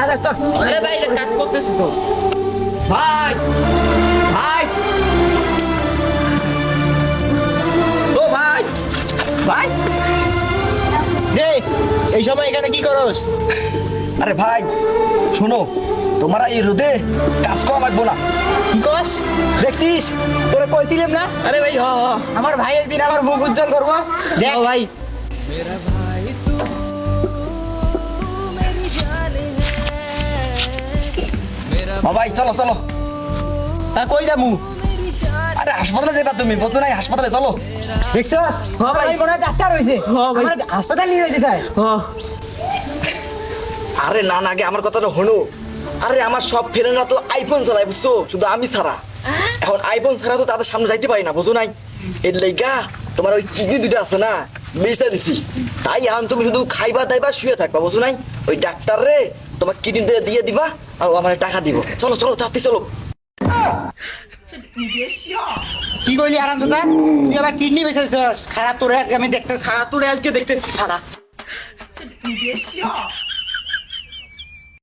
আরে ভাই কাজ করতেছি তো ভাই ভাই ও ভাই ভাই রে এই সময় এখানে কি করস? আরে ভাই শোনো, তোমরা এই রোদে কাজ করা লাগবো না। কি করস? দেখছিস তোরে কইছিলাম না? আরে ভাই হ হ আমার ভাই একদিন আমার মুখ উজ্জ্বল করবো। দেখ ভাই ভাই চলো চলো। তা কই যামু? আরে হাসপাতালে যাবা তুমি, বুঝছো নাই? হাসপাতালে চলো। দেখছস ভাই। ভাই মনে হয় ডাক্তার হইছে ভাই। আমার হাসপাতাল নিয়ে যাইতে চাই হ আরে না না, আগে আমার কথাটা হলো। আরে আমার সব ফ্রেন্ডরা তো আইফোন চালায়, বুঝছো? শুধু আমি ছাড়া। এখন আইফোন ছাড়া তো তাদের সামনে যাইতে পারি না, বুঝো নাই? এর লাইগা তোমার ওই কিডনি দুটো আছে না, বেচা দিছি। তাই এখন তুমি শুধু খাইবা দাইবা শুয়ে থাকবা, বুঝো নাই? ওই ডাক্তার রে তোমার কিডনি দিয়ে দিবা আর ও আমার টাকা দিব। চলো চলো তাড়াতাড়ি চলো। কি কইলি আরাম দাদা তুই আবার কিডনি বেঁচেছিস খারাপ তোরে আজকে আমি দেখতে খারাপ তোরে আজকে দেখতেছি খারাপ